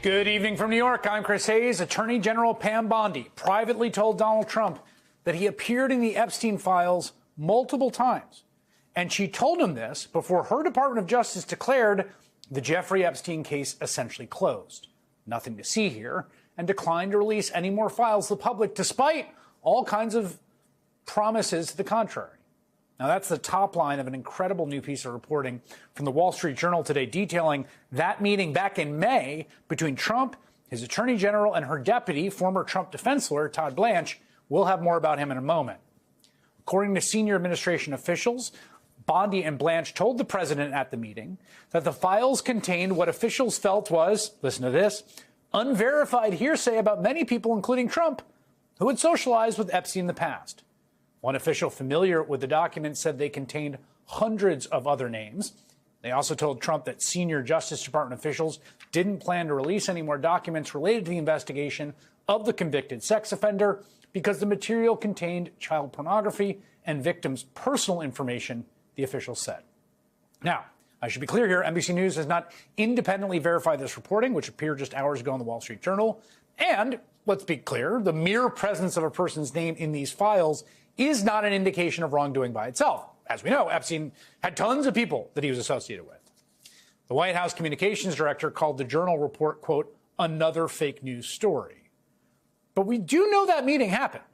Good evening from New York. I'm Chris Hayes. Attorney General Pam Bondi privately told Donald Trump that he appeared in the Epstein files multiple times. And she told him this before her Department of Justice declared the Jeffrey Epstein case essentially closed. Nothing to see here, and declined to release any more files to the public, despite all kinds of promises to the contrary. Now, that's the top line of an incredible new piece of reporting from the Wall Street Journal today, detailing that meeting back in May between Trump, his attorney general, and her deputy, former Trump defense lawyer Todd Blanche. We'll have more about him in a moment. According to senior administration officials, Bondi and Blanche told the president at the meeting that the files contained what officials felt was, listen to this, unverified hearsay about many people, including Trump, who had socialized with Epstein in the past. One official familiar with the documents said they contained hundreds of other names. They also told Trump that senior Justice Department officials didn't plan to release any more documents related to the investigation of the convicted sex offender because the material contained child pornography and victims' personal information, the officials said. Now, I should be clear here, NBC News has not independently verified this reporting, which appeared just hours ago in the Wall Street Journal. And let's be clear, the mere presence of a person's name in these files is not an indication of wrongdoing by itself. As we know, Epstein had tons of people that he was associated with. The White House communications director called the Journal report, quote, another fake news story. But we do know that meeting happened.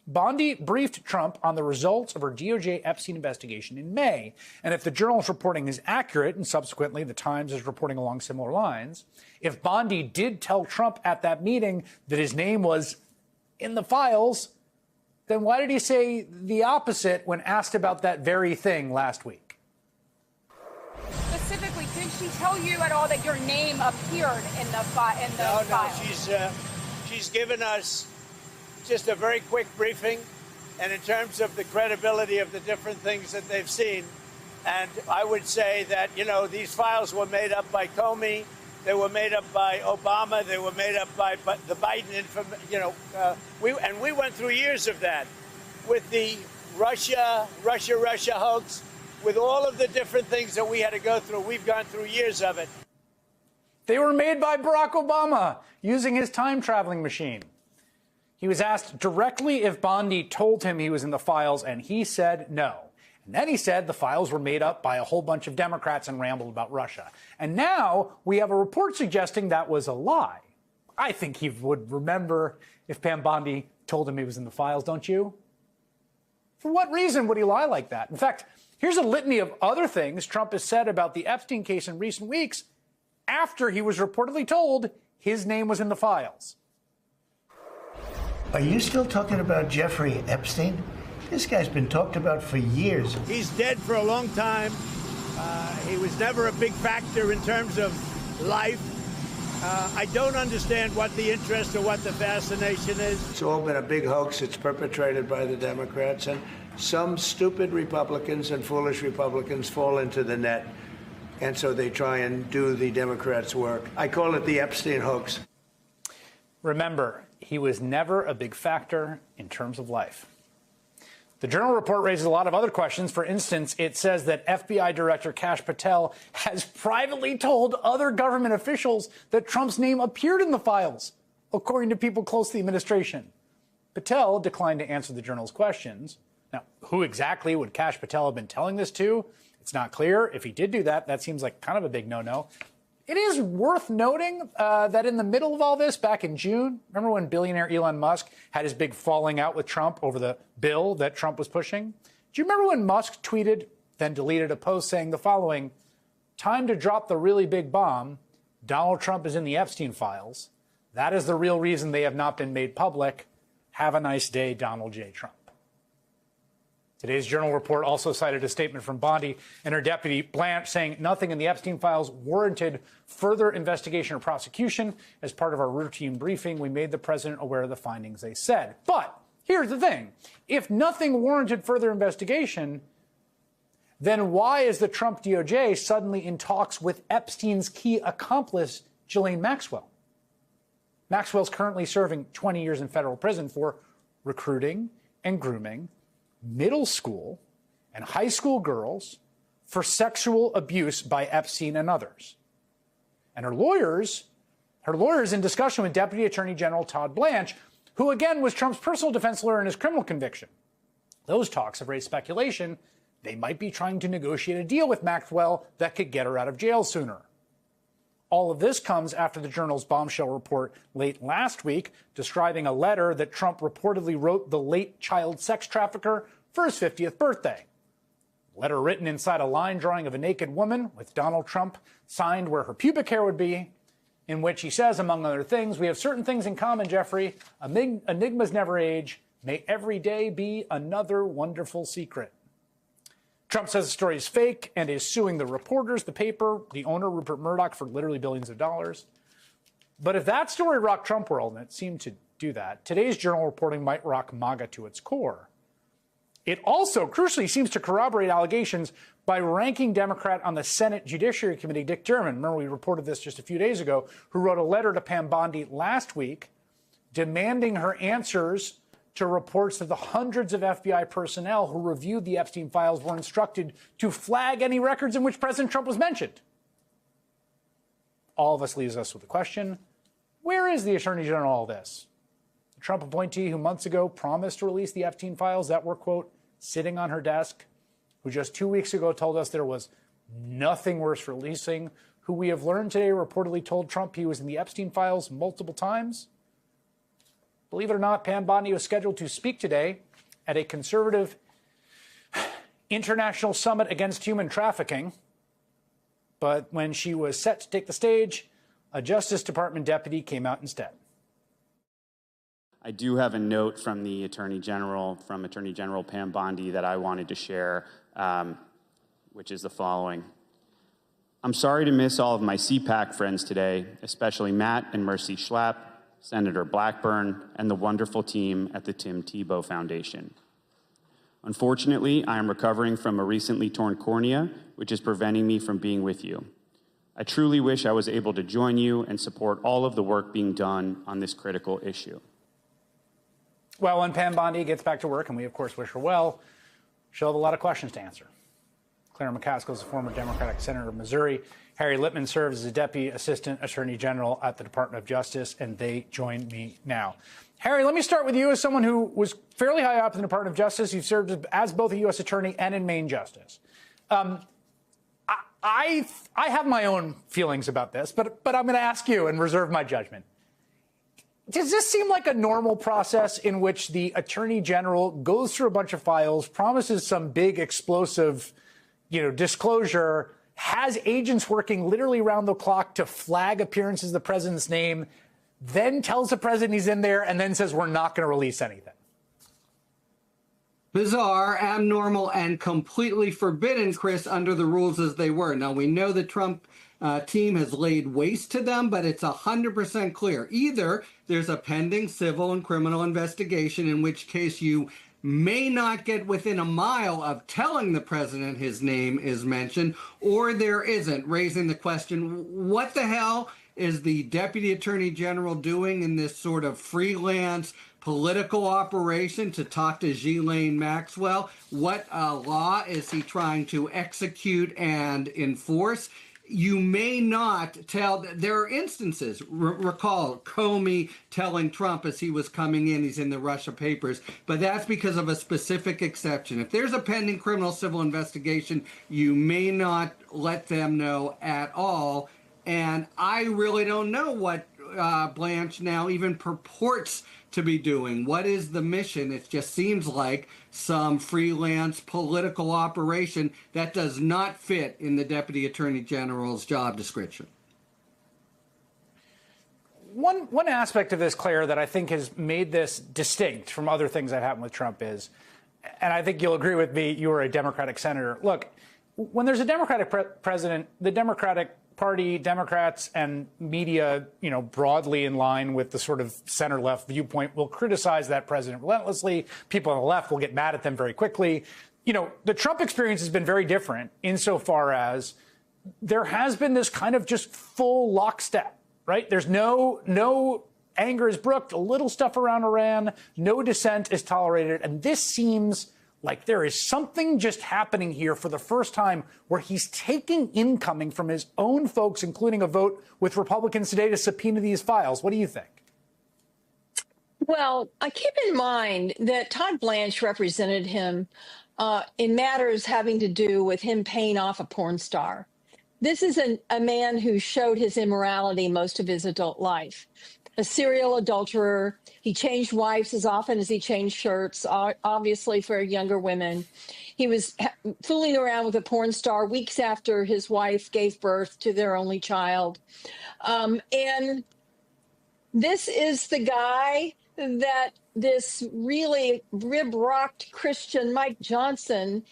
Bondi briefed Trump on the results of her DOJ Epstein investigation in May. And if the Journal's reporting is accurate, and subsequently the Times is reporting along similar lines, if Bondi did tell Trump at that meeting that his name was in the files, then why did he say the opposite when asked about that very thing last week? Specifically, did she tell you at all that your name appeared in the file? No, she's given us just a very quick briefing, and in terms of the credibility of the different things that they've seen. And I would say that, you know, these files were made up by Comey, they were made up by Obama, they were made up by the Biden, we went through years of that with the Russia hoax, with all of the different things that we had to go through. We've gone through years of it. They were made by Barack Obama using his time-traveling machine. He was asked directly if Bondi told him he was in the files, and he said no. And then he said the files were made up by a whole bunch of Democrats and rambled about Russia. And now we have a report suggesting that was a lie. I think he would remember if Pam Bondi told him he was in the files, don't you? For what reason would he lie like that? In fact, here's a litany of other things Trump has said about the Epstein case in recent weeks after he was reportedly told his name was in the files. Are you still talking about Jeffrey Epstein? This guy's been talked about for years. He's dead for a long time. He was never a big factor in terms of life. I don't understand what the interest or what the fascination is. It's all been a big hoax. It's perpetrated by the Democrats, and some stupid Republicans and foolish Republicans fall into the net, and so they try and do the Democrats' work. I call it the Epstein hoax. Remember, he was never a big factor in terms of life. The Journal report raises a lot of other questions. For instance, it says that FBI Director Kash Patel has privately told other government officials that Trump's name appeared in the files, according to people close to the administration. Patel declined to answer the Journal's questions. Now, who exactly would Kash Patel have been telling this to? It's not clear. If he did do that, that seems like kind of a big no-no. It is worth noting that in the middle of all this, back in June, remember when billionaire Elon Musk had his big falling out with Trump over the bill that Trump was pushing? Do you remember when Musk tweeted, then deleted a post saying the following, "Time to drop the really big bomb. Donald Trump is in the Epstein files. That is the real reason they have not been made public. Have a nice day, Donald J. Trump." Today's Journal report also cited a statement from Bondi and her deputy, Blanche, saying nothing in the Epstein files warranted further investigation or prosecution. As part of our routine briefing, we made the president aware of the findings they said. But here's the thing. If nothing warranted further investigation, then why is the Trump DOJ suddenly in talks with Epstein's key accomplice, Ghislaine Maxwell? Maxwell's currently serving 20 years in federal prison for recruiting and grooming middle school and high school girls for sexual abuse by Epstein and others. And her lawyers Her lawyer is in discussion with Deputy Attorney General Todd Blanche, who again was Trump's personal defense lawyer in his criminal conviction. Those talks have raised speculation they might be trying to negotiate a deal with Maxwell that could get her out of jail sooner. All of this comes after the Journal's bombshell report late last week describing a letter that Trump reportedly wrote the late child sex trafficker for his 50th birthday. A letter written inside a line drawing of a naked woman with Donald Trump signed where her pubic hair would be, in which he says, among other things, "We have certain things in common, Jeffrey. Enigmas never age. May every day be another wonderful secret." Trump says the story is fake and is suing the reporters, the paper, the owner, Rupert Murdoch, for literally billions of dollars. But if that story rocked Trump world, and it seemed to do that, today's Journal reporting might rock MAGA to its core. It also, crucially, seems to corroborate allegations by ranking Democrat on the Senate Judiciary Committee, Dick Durbin. Remember, we reported this just a few days ago, who wrote a letter to Pam Bondi last week demanding her answers to reports that the hundreds of FBI personnel who reviewed the Epstein files were instructed to flag any records in which President Trump was mentioned. All of us leaves us with the question, where is the Attorney General in all this? The Trump appointee who months ago promised to release the Epstein files that were, quote, sitting on her desk, who just 2 weeks ago told us there was nothing worth releasing, who we have learned today reportedly told Trump he was in the Epstein files multiple times. Believe it or not, Pam Bondi was scheduled to speak today at a conservative international summit against human trafficking. But when she was set to take the stage, a Justice Department deputy came out instead. I do have a note from the Attorney General, from Attorney General Pam Bondi, that I wanted to share, which is the following. I'm sorry to miss all of my CPAC friends today, especially Matt and Mercy Schlapp, Senator Blackburn, and the wonderful team at the Tim Tebow Foundation. Unfortunately, I am recovering from a recently torn cornea, which is preventing me from being with you. I truly wish I was able to join you and support all of the work being done on this critical issue. Well, when Pam Bondi gets back to work, and we of course wish her well, she'll have a lot of questions to answer. Claire McCaskill is a former Democratic senator of Missouri. Harry Littman serves as a Deputy Assistant Attorney General at the Department of Justice, and they join me now. Harry, let me start with you as someone who was fairly high up in the Department of Justice. You've served as both a U.S. Attorney and in Maine Justice. I have my own feelings about this, but I'm going to ask you and reserve my judgment. Does this seem like a normal process in which the Attorney General goes through a bunch of files, promises some big explosive, disclosure, has agents working literally around the clock to flag appearances of the president's name, then tells the president he's in there, and then says we're not going to release anything? Bizarre, abnormal, and completely forbidden, Chris, under the rules as they were. Now, we know the Trump team has laid waste to them, but it's 100% clear. Either there's a pending civil and criminal investigation, in which case you may not get within a mile of telling the president his name is mentioned, or there isn't, raising the question, what the hell is the Deputy Attorney General doing in this sort of freelance political operation to talk to Ghislaine Maxwell? What law is he trying to execute and enforce? You may not tell. There are instances. Recall Comey telling Trump as he was coming in, he's in the Russia papers, but that's because of a specific exception. If there's a pending criminal civil investigation, you may not let them know at all. And I really don't know what Blanche now even purports to be doing. What is the mission? It just seems like some freelance political operation that does not fit in the Deputy Attorney General's job description. One aspect of this, Claire, that I think has made this distinct from other things that happened with Trump is, and I think you'll agree with me, you were a Democratic senator. Look, when there's a Democratic president, the Democratic Party, Democrats, and media, broadly in line with the sort of center-left viewpoint, will criticize that president relentlessly. People on the left will get mad at them very quickly. The Trump experience has been very different insofar as there has been this kind of just full lockstep, right? There's no anger is brooked, a little stuff around Iran, no dissent is tolerated, and this seems like there is something just happening here for the first time where he's taking incoming from his own folks, including a vote with Republicans today to subpoena these files. What do you think? Well, I keep in mind that Todd Blanche represented him in matters having to do with him paying off a porn star. This is a man who showed his immorality most of his adult life. A serial adulterer. He changed wives as often as he changed shirts, obviously for younger women. He was fooling around with a porn star weeks after his wife gave birth to their only child. And this is the guy that this really rib-rocked Christian Mike Johnson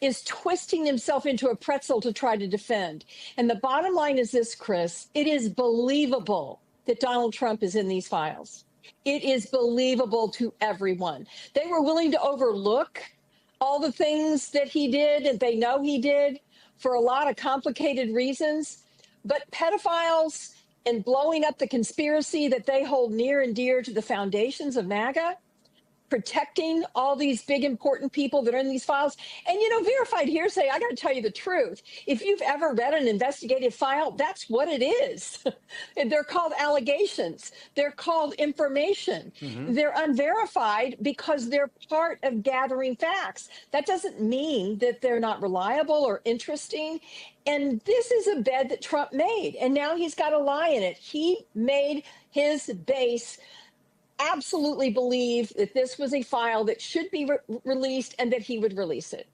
is twisting himself into a pretzel to try to defend. And the bottom line is this, Chris, it is believable that Donald Trump is in these files. It is believable to everyone. They were willing to overlook all the things that he did and they know he did for a lot of complicated reasons. But pedophiles and blowing up the conspiracy that they hold near and dear to the foundations of MAGA, protecting all these big important people that are in these files. And, you know, verified hearsay, I got to tell you the truth. If you've ever read an investigative file, that's what it is. They're called allegations. They're called information. They're unverified because they're part of gathering facts. That doesn't mean that they're not reliable or interesting. And this is a bed that Trump made, and now he's got a lie in it. He made his base absolutely believe that this was a file that should be released and that he would release it.